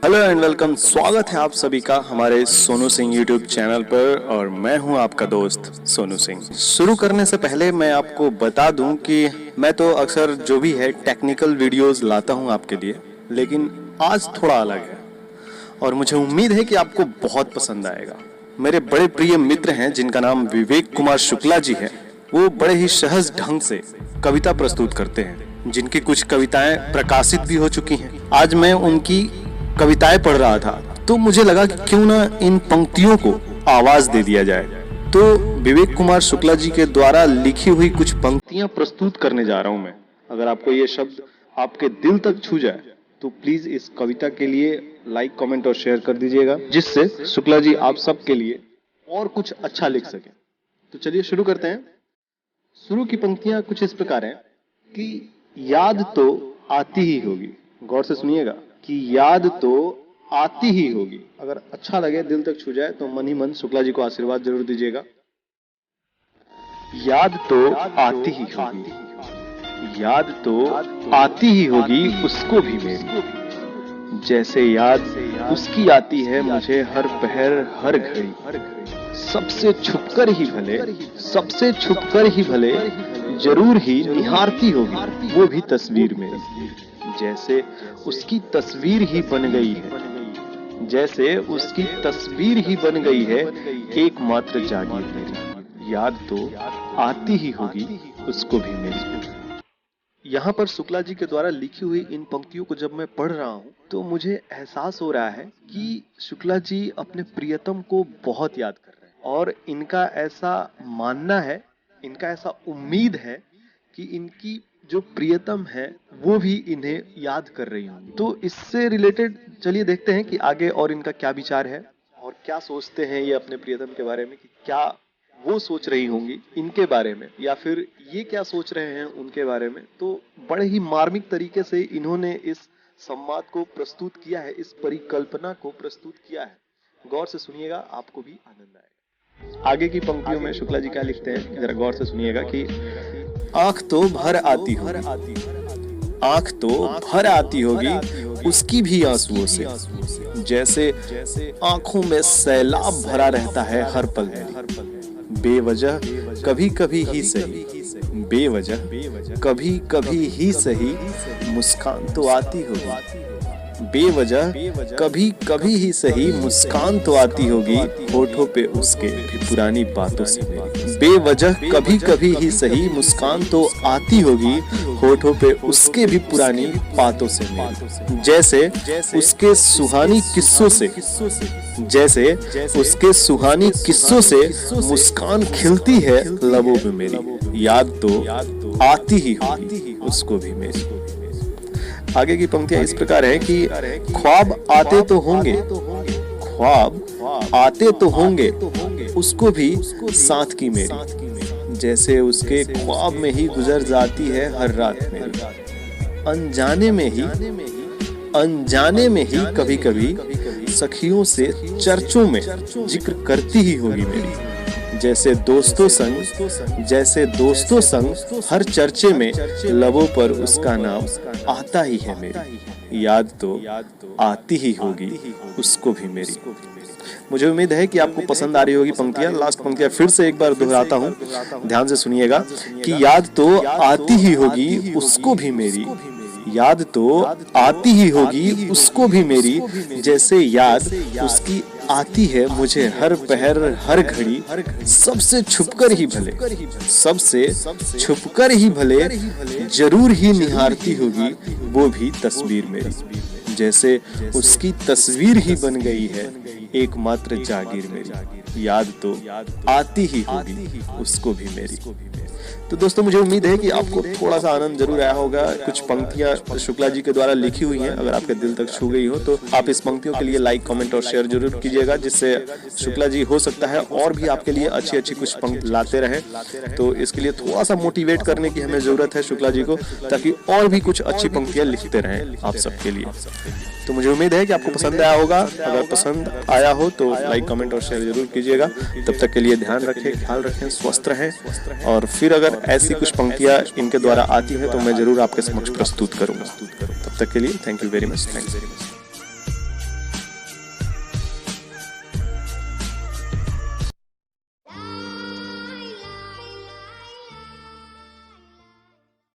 Hello and welcome. स्वागत है आप सभी का हमारे सोनू सिंह यूट्यूब चैनल पर और मैं हूं आपका दोस्त सोनू सिंह। शुरू करने से पहले मैं आपको बता दूं कि मैं तो अक्सर जो भी है टेक्निकल वीडियोस लाता हूं आपके लिए, लेकिन आज थोड़ा अलग है और मुझे उम्मीद है कि आपको बहुत पसंद आएगा। मेरे बड़े प्रिय मित्र हैं जिनका नाम विवेक कुमार शुक्ला जी है। वो बड़े ही सहज ढंग से कविता प्रस्तुत करते हैं, जिनकी कुछ कविताएं प्रकाशित भी हो चुकी हैं। आज मैं उनकी कविताएं पढ़ रहा था तो मुझे लगा कि क्यों ना इन पंक्तियों को आवाज दे दिया जाए। तो विवेक कुमार शुक्ला जी के द्वारा लिखी हुई कुछ पंक्तियां प्रस्तुत करने जा रहा हूं मैं। अगर आपको ये शब्द आपके दिल तक छू जाए तो प्लीज इस कविता के लिए लाइक, कमेंट और शेयर कर दीजिएगा, जिससे शुक्ला जी आप सबके लिए और कुछ अच्छा लिख सके। तो चलिए शुरू करते हैं। शुरू की पंक्तियां कुछ इस प्रकार हैं कि याद तो आती ही होगी। गौर से सुनिएगा कि याद तो आती ही होगी। अगर अच्छा लगे, दिल तक छू जाए तो मन ही मन शुक्ला जी को आशीर्वाद जरूर दीजिएगा। याद तो आती ही होगी, याद तो आती ही होगी उसको भी मेरी, जैसे याद उसकी आती है मुझे हर पहर हर घड़ी। सबसे छुपकर ही भले, सबसे छुपकर ही भले, जरूर ही निहारती होगी वो भी तस्वीर मेरी, जैसे उसकी तस्वीर ही बन गई है, जैसे उसकी तस्वीर ही बन गई है एकमात्र जागीर मेरी। याद तो आती ही होगी उसको भी मेरी। यहाँ पर शुक्ला जी के द्वारा लिखी हुई इन पंक्तियों को जब मैं पढ़ रहा हूँ तो मुझे एहसास हो रहा है कि शुक्ला जी अपने प्रियतम को बहुत याद कर रहे हैं और इनका ऐसा मानना है, इनका ऐसा उम्मीद है कि इनकी जो प्रियतम है वो भी इन्हें याद कर रही होंगी। तो इससे रिलेटेड चलिए देखते हैं कि आगे और इनका क्या विचार है और क्या सोचते हैं ये अपने प्रियतम के बारे में, कि क्या वो सोच रही होंगी इनके बारे में या फिर ये क्या सोच रहे हैं उनके बारे में। तो बड़े ही मार्मिक तरीके से इन्होंने इस संवाद को प्रस्तुत किया है, इस परिकल्पना को प्रस्तुत किया है। गौर से सुनिएगा, आपको भी आनंद आएगा। आगे की पंक्तियों में शुक्ला जी क्या लिखते हैं जरा गौर से सुनिएगा कि आंख तो भर आती होगी, आंख तो भर आती होगी उसकी भी आंसुओं से, जैसे आंखों में सैलाब भरा रहता है हर पल में। बेवजह कभी कभी ही सही, बेवजह कभी कभी ही सही, मुस्कान तो आती होगी। बेवजह कभी कभी ही सही, मुस्कान तो आती होगी होठों पे उसके भी पुरानी बातों से मेरी। बेवजह कभी कभी ही सही, मुस्कान तो आती होगी होठों पे उसके भी पुरानी बातों से मेरी, जैसे उसके सुहानी किस्सों से, जैसे उसके सुहानी किस्सों से मुस्कान खिलती है लबों पे मेरी। याद तो आती ही होगी उसको भी मेरी। आगे की पंक्तियां इस प्रकार है कि ख्वाब आते तो होंगे, ख्वाब आते तो होंगे उसको भी साथ की मेरी, जैसे उसके ख्वाब में ही गुजर जाती है हर रात मेरी। अनजाने में ही, अनजाने में ही कभी कभी सखियों से चर्चों में जिक्र करती ही होगी मेरी, जैसे दोस्तों संग, जैसे दोस्तों संग हर चर्चे में लबों पर उसका नाम आता ही है मेरी। याद तो आती ही होगी उसको भी मेरी। मुझे उम्मीद है कि आपको पसंद आ रही होगी पंक्तियां। लास्ट पंक्तियां फिर से एक बार दोहराता हूं, ध्यान से सुनिएगा कि याद तो आती ही होगी उसको भी मेरी, याद तो आती ही होगी उसको भी मेरी, जैसे याद उसकी आती है मुझे हर पहर हर घड़ी। सबसे छुपकर ही भले, सबसे छुपकर ही भले, जरूर ही निहारती होगी वो भी तस्वीर मेरी, जैसे उसकी तस्वीर ही बन गई है एकमात्र जागीर मेरी। याद तो आती ही होगी उसको भी मेरी। तो दोस्तों मुझे उम्मीद है कि आपको थोड़ा सा आनंद जरूर आया होगा। कुछ पंक्तियां शुक्ला जी के द्वारा लिखी हुई हैं, अगर आपके दिल तक छू गई हो तो आप इस पंक्तियों के लिए लाइक, कमेंट और शेयर जरूर कीजिएगा, जिससे शुक्ला जी हो सकता है और भी आपके लिए अच्छी अच्छी कुछ पंक्ति लाते रहे। तो इसके लिए थोड़ा सा मोटिवेट करने की हमें जरूरत है शुक्ला जी को, ताकि और भी कुछ अच्छी पंक्तियां लिखते रहें आप सबके लिए। तो मुझे उम्मीद है कि आपको पसंद आया होगा। अगर पसंद आया हो तो लाइक, कमेंट और शेयर जरूर कीजिएगा। तब तक के लिए ध्यान रखें, ख्याल रखें, स्वस्थ रहें। और फिर अगर ऐसी कुछ पंक्तियां इनके द्वारा आती है तो मैं जरूर आपके समक्ष प्रस्तुत करूंगा। तब तक के लिए थैंक यू वेरी मच।